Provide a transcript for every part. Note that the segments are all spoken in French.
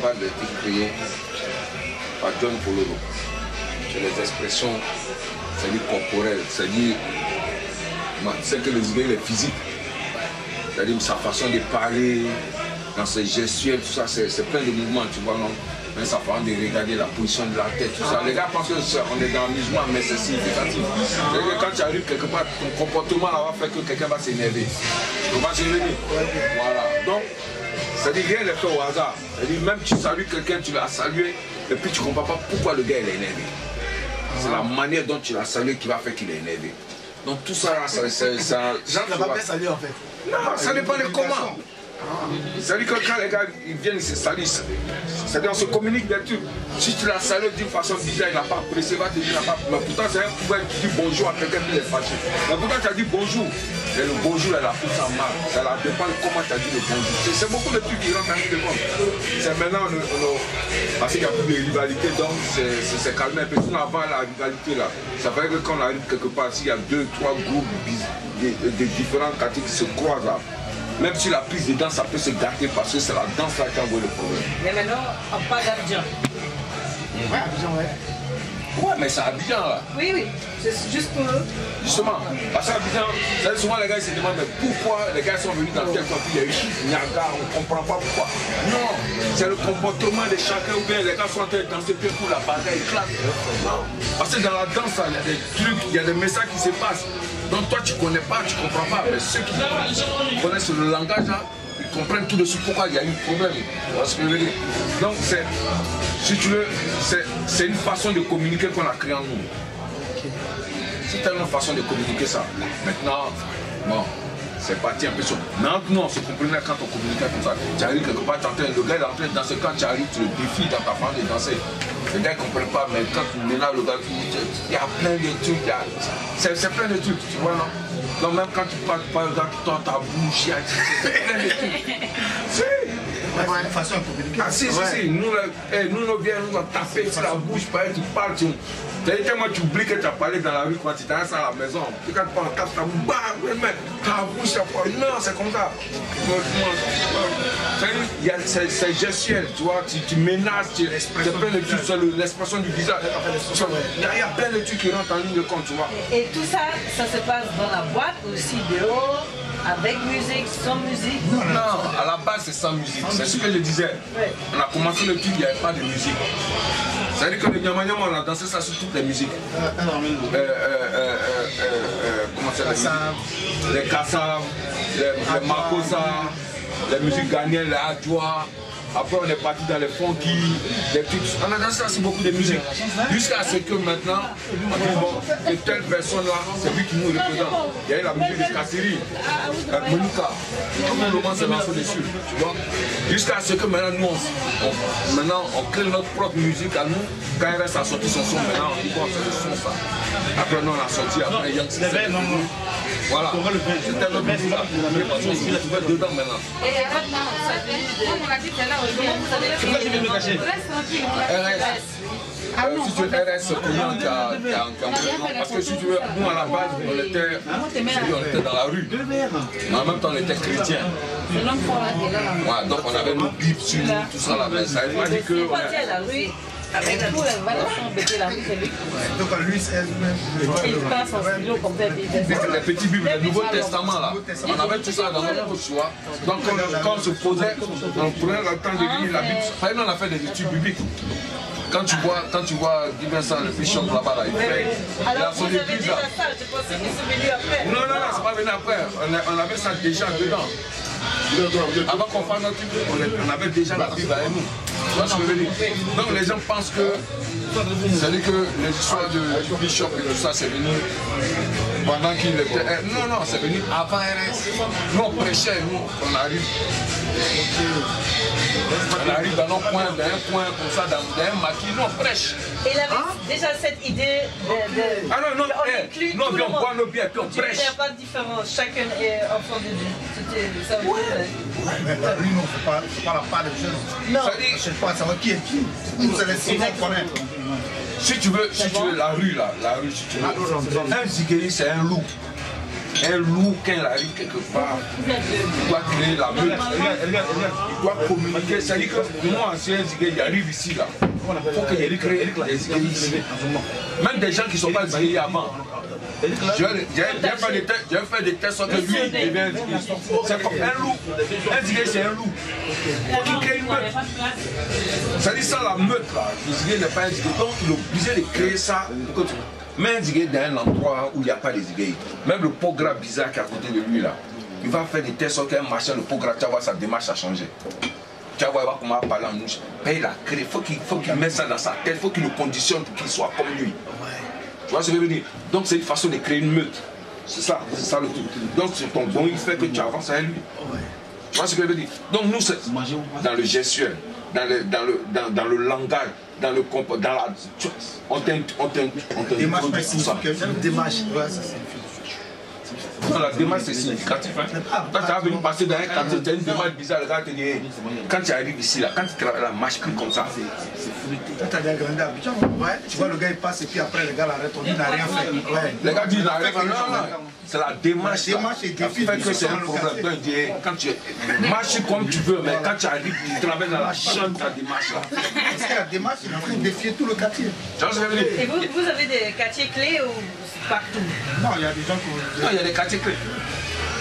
carnaval a été créé par John Pololo. C'est les expressions, c'est-à-dire corporelles, c'est-à-dire ce que les idées, les physiques, c'est-à-dire sa façon de parler, dans ses gestuels, tout ça, c'est plein de mouvements, tu vois, non? Mais ça permet de regarder la position de la tête, tout ça. Les gars pensent qu'on est dans l'amusement, mais c'est significatif. C'est-à-dire que quand tu arrives quelque part, ton comportement là va faire que quelqu'un va s'énerver. Tu vas s'énerver. Voilà. Donc, c'est-à-dire rien n'est fait au hasard. C'est-à-dire même tu salues quelqu'un, tu l'as salué, et puis tu ne comprends pas pourquoi le gars il est énervé. C'est la manière dont tu l'as salué qui va faire qu'il est énervé. Donc tout ça, ça Jean ne l'a pas bien salué en fait. Non, ça dépend de comment. C'est-à-dire que quand les gars ils viennent, ils se saluent. C'est-à-dire on se communique bien sûr. Si tu l'as salué d'une façon bizarre, il n'a pas apprécié, il va te dire, il n'a pas. Mais pourtant c'est un pouvoir qui dit bonjour à quelqu'un qui est fâché. Mais pourtant tu as dit bonjour. Et le bonjour, elle a pris sa mal. Ça dépend de comment tu as dit le bonjour. C'est beaucoup de trucs qui rentrent en de compte. C'est maintenant, parce qu'il n'y a plus de rivalité, donc c'est calmé un peu. Sinon avant la rivalité là, ça veut dire que quand on arrive quelque part, s'il y a 2, 3 groupes de différents quartiers qui se croisent là, même si la prise de danse, ça peut se gâter parce que c'est la danse là qui envoie le problème. Mais maintenant, on parle d'Abidjan. Ouais, Abidjan, ouais. Ouais, mais c'est Abidjan là. Oui, oui, c'est juste pour eux. Justement, parce qu'Abidjan, souvent les gars ils se demandent mais pourquoi les gars sont venus dans tel coin, puis il y a eu Niaga, on ne comprend pas pourquoi. Non, c'est le comportement de chacun ou bien les gars sont en train de danser puis pour la bataille éclate. Non, parce que dans la danse, il y a des trucs, il y a des messages qui se passent. Donc toi tu ne connais pas, tu ne comprends pas, mais ceux qui connaissent le langage là, ils comprennent tout de suite pourquoi il y a eu problème. Parce que, donc si tu veux, c'est une façon de communiquer qu'on a créé en nous. C'est tellement une façon de communiquer ça. Maintenant, bon, c'est parti un peu sur. Mais entre nous, on se comprenait quand on communiquait comme ça. Tu arrives quelque part, le gars est en train de danser, quand tu arrives, tu le défies dans ta façon de danser. Les gars ne comprennent pas, mais quand tu ménages le gars, il y a plein de trucs, c'est plein de trucs, tu vois, non? Donc même quand tu parles pas, le gars qui tord ta bouche, c'est plein de trucs. Si. C'est une façon de communiquer. Ah si, si. Nous, nous viens nous taper sur la bouche, pareil, tu parles, c'est-à-dire que moi tu oublies que tu as parlé dans la rue quand tu étais à la maison. Puis quand tu parles, tape ta bouche, bah, ta bouche, non, c'est comme ça. C'est gestuel, tu vois, tu menaces, tu es plein de trucs sur l'expression du visage. Il y a plein de trucs qui rentrent en ligne de compte, tu vois. Et tout ça, ça se passe dans la boîte, aussi dehors, avec musique, sans musique. Non, à la base c'est sans musique, c'est ce que je disais. Ouais. On a commencé le truc, il n'y avait pas de musique. C'est-à-dire que le Nyamanyama, on a dansé ça sur toutes les musiques. Comment ça s'appelle? Les Kassav, les Makosa, les musiques ghanéennes, les Adjoa. Après on est parti dans les funky, les trucs. On a dansé ça sur beaucoup de musiques. Jusqu'à ce que maintenant, on dit bon, et telle personne-là, c'est lui qui nous représente. Il y a eu la musique de Kassiri, Monica. Tout le monde s'est lancé dessus, tu vois. Jusqu'à ce que maintenant, nous, on crée notre propre musique à nous. Quand RS a sorti son son, maintenant on dit bon, c'est le son ça. Après nous on a sorti, après Young Six. Voilà, c'était notre musique là. Il est trouvé dedans maintenant. Et votre nom, ça vient de... On a dit tout à l'heure, c'est quoi qui vient me cacher? RS. Si tu veux RS, c'est comment tu as parce que si tu veux, nous à la base, on était dans la rue. Mais en même temps, on était chrétiens. Ouais, donc on avait nos bibles sur nous, tout ça là. Mais ça veut pas dire que. On est la rue. Avec tous les valeurs embêtées la rue, c'est lui. Donc lui, c'est il passe en stylo comme ça. Les petits bibles, le Nouveau Testament là. On avait tout ça dans notre poche, tu vois. Donc quand on se posait, on prenait le temps de lire la Bible. Par exemple, on a fait des études bibliques. Quand tu vois Guy Vincent, le bishop là-bas, là, il a son église là. Je pensais qu'il s'est venu après. Non, c'est pas venu après. On avait ça déjà dedans. Avant qu'on fasse notre truc, on avait déjà la Bible avec nous. Tu vois ce que je veux dire? Donc les gens pensent que c'est-à-dire que les histoires de bishop et tout ça, c'est venu pendant qu'il était. Non, c'est venu avant RS. Nous on prêchait, nous, on arrive. On arrive dans nos coins, dans un coin comme ça, dans un maquis, nous on prêche. Et il avait déjà cette idée de ah non, on boit nos bières, puis on prêche. Il n'y a pas de différence, chacun est enfant de Dieu. Ça veut dire. Lui, non, c'est pas la part des choses. Non. Je sais pas savoir qui est qui. C'est les signes qu'on connaît. Si tu veux, la rue là, si tu veux. Un zigeri, c'est un loup. Un loup, quand il arrive quelque part, il doit créer la meute. Il doit communiquer. C'est-à-dire que moi, si un zigué, il arrive ici, là, il faut qu'il crée des zigués ici. Même des gens qui ne sont pas zigués avant. J'ai fait des tests sur que lui, il devient un zigué. C'est comme un loup. Un zigué, c'est un loup. Il faut qu'il crée une meute. C'est-à-dire ça, la meute, là. Le zigué n'est pas un zigué. Donc, il est obligé de créer ça. Mais un zigué dans un endroit où il n'y a pas de zigué. Même le pogra bizarre qui est à côté de lui, là. Il va faire des tests sur qu'un machin, le pogra, tu vas voir, sa démarche a changé. Tu vas voir comment il va parler en mouche. Mais il a créé, il faut qu'il mette ça dans sa tête, il faut qu'il le conditionne pour qu'il soit comme lui. Tu vois ce que je veux dire? Donc c'est une façon de créer une meute. C'est ça le truc. Donc c'est ton bon, il fait que tu avances avec lui. Tu vois ce que je veux dire? Donc nous, c'est dans le gestuel, dans le langage, dans le comportement, dans la... On démarche, c'est ça. Démarche, ouais, ça c'est... Non, la démarche c'est significatif. Quand tu as venu passer dans un quartier, tu as une démarche bizarre, le gars te dit, quand tu arrives ici, là, quand tu travailles la marche plus comme ça. Quand tu as grandi à Abidjan, tu vois le gars il passe et puis après le gars l'arrête, on dit il n'a rien fait. Le gars dit il n'a rien fait. Non, c'est la démarche. La démarche est difficile. Fait que c'est un problème. Donc, quand tu marches comme tu veux, mais quand tu arrives, tu travailles dans la chambre de ta démarche là. Parce que la démarche est en train de défier tout le quartier. Et vous avez des quartiers clés ou partout? Non, il y a des gens qui... Non, il y a des quartiers clés.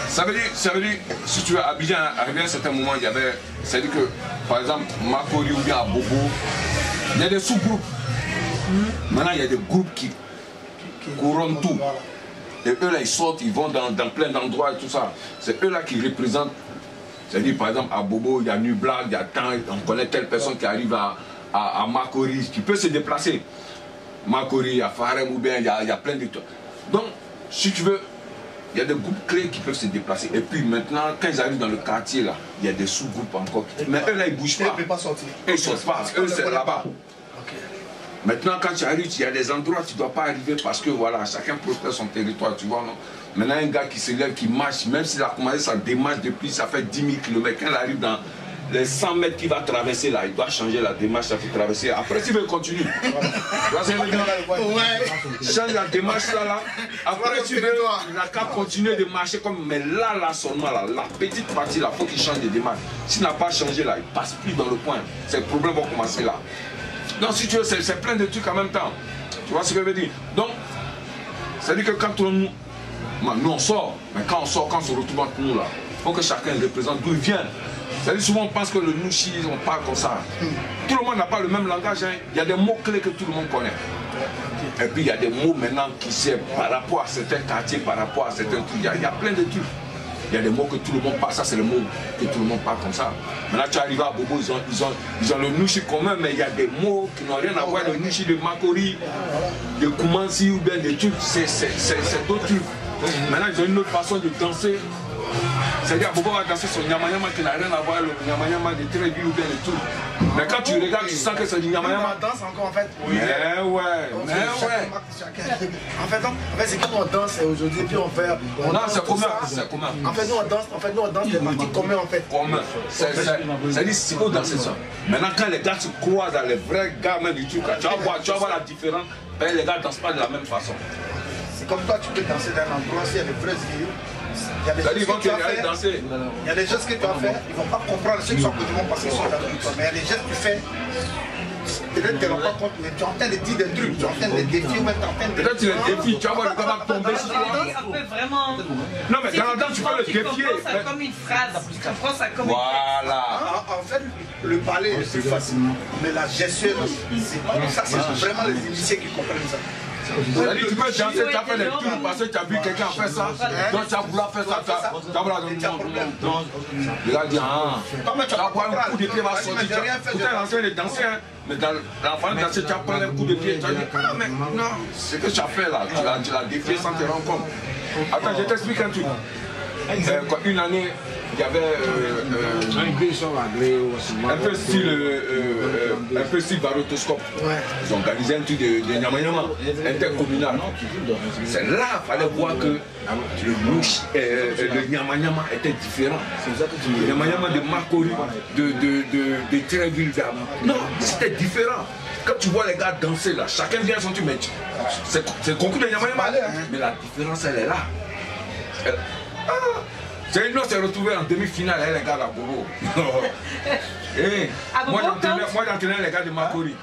Ça veut dire, si tu veux, Abidjan, arrivé à un certain moment, il y avait, c'est-à-dire que, par exemple, Makori ou bien à Bobo, il y a des sous-groupes. Maintenant, il y a des groupes qui couronnent tout. Et eux là, ils sortent, ils vont dans plein d'endroits et tout ça. C'est eux là qui représentent. C'est-à-dire, par exemple, à Bobo, il y a Nubla, il y a tant, on connaît telle personne qui arrive à Makori, qui peut se déplacer. Makori, à Farem ou bien il y a plein de trucs. Donc, si tu veux, il y a des groupes clés qui peuvent se déplacer. Et puis maintenant, quand ils arrivent dans le quartier, là, il y a des sous-groupes encore. Mais eux là, ils ne bougent pas. Ils ne peuvent pas sortir. Eux, ils ne sortent pas. Eux, c'est là-bas. Maintenant, quand tu arrives, il y a des endroits où tu ne dois pas arriver parce que voilà, chacun prospère son territoire, tu vois, non? Maintenant, un gars qui se lève, qui marche, même s'il a commencé sa démarche depuis, ça fait 10 000 km, quand il arrive dans les 100 mètres qu'il va traverser là, il doit changer la démarche, ça fait traverser. Après, s'il veut continuer, change la démarche là, après, tu veux, il n'a qu'à continuer de marcher comme, mais là seulement, là, la petite partie là, il faut qu'il change de démarche. S'il n'a pas changé là, il ne passe plus dans le point. C'est le problème va commencer là. Donc si tu veux, c'est plein de trucs en même temps. Tu vois ce que je veux dire? Donc, c'est-à-dire que quand nous on sort, mais quand on sort, quand on se retrouve entre nous là, il faut que chacun représente d'où il vient. C'est-à-dire souvent on pense que le Nouchi, on parle comme ça. Tout le monde n'a pas le même langage. Hein. Il y a des mots clés que tout le monde connaît. Et puis il y a des mots maintenant qui servent par rapport à certains quartiers, par rapport à certains trucs. Il y a plein de trucs. Il y a des mots que tout le monde parle, ça c'est le mot que tout le monde parle comme ça. Maintenant tu arrives à Bobo, ils ont le Nouchi commun, mais il y a des mots qui n'ont rien à voir, le Nouchi de Makori, de Koumansi ou bien des trucs, c'est d'autres trucs. Maintenant ils ont une autre façon de danser. C'est-à-dire Bobo va danser son Nyamayama qui n'a rien à voir, le Nyamayama de Trévi ou bien de tout. Mais quand tu regardes, tu sens que c'est du Nyamayama. On danse encore en fait. Mais ouais. En fait, c'est comme on danse aujourd'hui, puis on fait. Non, c'est commun. En fait, nous on danse des parties communes en fait. Commun. C'est-à-dire, c'est faut danser ça. Maintenant, quand les gars se croisent, les vrais gars même du truc, tu vas voir la différence. Les gars ne dansent pas de la même façon. C'est comme toi, tu peux danser dans un endroit, s'il y a des vrais skis. Il y a des choses que tu as fait, il y a des gestes que tu as fait, ils ne vont pas comprendre ceux qui sont côté parce qu'ils sont dans le truc. Mais il y a des gestes que tu fais, peut-être qu'ils ne rendent pas compte, mais tu es en train de dire des trucs, tu es en train de les défier ou même tu es en train de... Peut-être tu les défies, tu vas voir le gars va tomber sur toi. Ça peut vraiment... Non mais dans la danse tu peux le défier. Tu comprends ça comme une phrase, tu comprends ça comme une phrase. Voilà. En fait, le parler c'est facile, mais la gestion, c'est pas ça, c'est vraiment les initiés qui comprennent ça. C'est-à-dire tu peux danser, tu as fait des tours parce que tu as vu quelqu'un faire ça, donc tu as voulu faire ça, tu as voulu le gars dit tu vas voir un coup de pied va sortir, tu es en train de danser, mais dans l'enfant de danser tu as pris un coup de pied, tu as dit mais non, ce que tu as fait là, tu l'as défié sans te rendre compte. Attends, je t'explique un truc. Une année, il y avait un peu style barotoscope. Ils ont organisé un truc de Nyamayama intercommunal. C'est là qu'il fallait voir que le Nyamayama était différent. Le Nyamayama de Makori, de Tréville. Non, c'était différent. Quand tu vois les gars danser là, chacun vient son truc, mais c'est le concours de Nyamayama. Mais la différence elle est là. C'est une autre s'est retrouvée en demi-finale, elle les gars à Bobo. Moi j'entraînais les gars de Makori.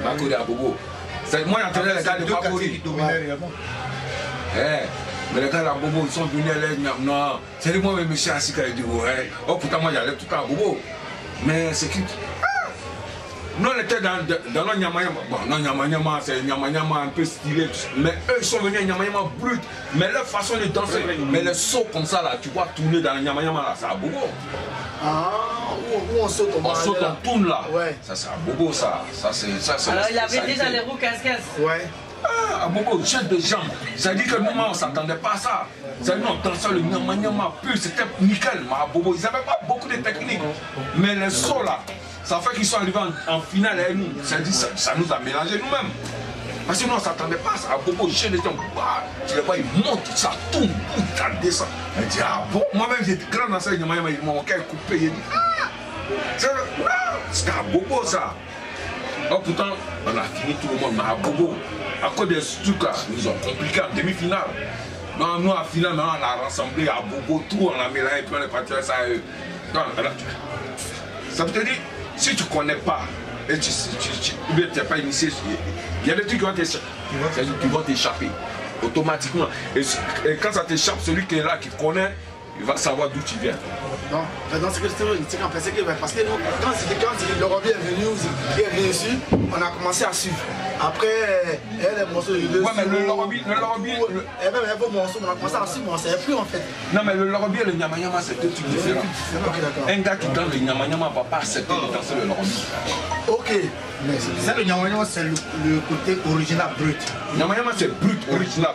Makori à Bobo. Moi j'entraînais les gars de Makori. Mais les gars à Bobo, ils sont venus à l'aide. Non, c'est moi-même, monsieur Asika, il dit, ouais. Oh, pourtant, moi j'allais tout le temps à Bobo. Mais c'est qui. Nous on était dans le Nyamayama. Bon, non, Nyamayama, c'est Nyamayama un peu stylé. Mais eux, ils sont venus à Nyamayama brut. Mais leur façon de danser, mais les sauts comme ça, là, tu vois, tourner dans le Nyamayama, là, c'est à Bobo. Ah, où on saute, on saute, on tourne là. Ouais. Ça, c'est à Bobo, ça. Alors, il avait déjà les roues casse-casse. Ouais. Ah, à Bobo, jette de jambes. Ça dit que nous, on ne s'attendait pas à ça. C'est nous, on dansait le Nyamayama pur, c'était nickel. Mais à Bobo, ils n'avaient pas beaucoup de techniques. Mais les sauts, là, ça fait qu'ils sont arrivés en finale avec nous. Ça nous a mélangé nous-mêmes. Parce que nous, on ne s'attendait pas à ça. À Bobo, j'ai des gens, tu les vois, ils montent, ça tourne, ça descend. Elle dit, ah bon, moi-même, j'étais grand dans ça, ils m'ont coupé. Il dit, ah, c'était à Bobo, ça. Oh, pourtant, on a fini tout le monde, mais à Bobo, à cause des trucs là, ils nous ont compliqué en demi-finale. Non, nous, en finale, maintenant, on a rassemblé à Bobo, tout, on a mélangé, puis on est parti à ça. Ça veut dire, si tu ne connais pas, et tu n'es pas initié, il y a des trucs qui vont t'échapper automatiquement. Et quand ça t'échappe, celui qui est là, qui connaît, il va savoir d'où tu viens. Non, mais dans ce que c'est qu'on pensait que parce que nous, quand le Robbie est venu ici, on a commencé à suivre. Après, les morceaux de ouais, mais le Robbie. Et même un peu morceau, on a commencé à suivre, mais on ne savait plus en fait. Non, mais le Robbie et le Nyamayama, c'est deux trucs différents. Un gars qui danse le Nyamayama ne va pas accepter de danser le Robbie. Ok, mais c'est le Nyamayama, c'est le côté original brut. Nyamayama, c'est brut, original.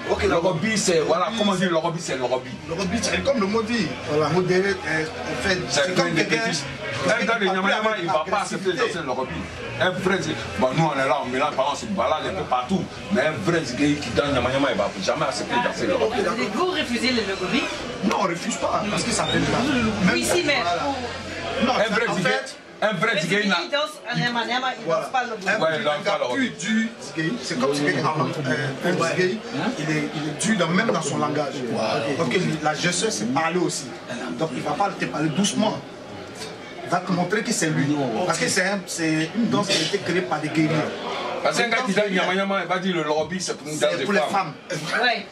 Okay, le Robbie, c'est. Voilà, comment dire le Robbie, c'est le Robbie. Le Robbie, c'est comme le mot dit. Voilà, modéré, en fait. C'est comme quelqu'un. Un gars de Nyamayama, il ne va pas accepter de danser le Robbie. Un vrai bon, nous on est là, on mélange, par exemple, on se balade un peu partout. Mais un vrai gay qui danse Nyamayama, il ne va jamais accepter de danser le Robbie. Vous refusez le Robbie? Non, on ne refuse pas, parce que ça fait là. Oui, si, mais. Non, un vrai gay. Un vrai gay. Il danse un Nyamayama, il ne danse pas le Robbie. Ouais, il danse pas le Robbie. C'est comme si un gay, il est dur même dans son langage. Donc la gestion, c'est parler aussi. Donc il ne va pas te parler doucement. Il va te montrer que c'est lui. Parce que c'est une danse qui a été créée par des guerriers. Parce qu'un gars qui danse Nyamayama, il va dire le Robbie, c'est pour une danse de femmes. Ouais.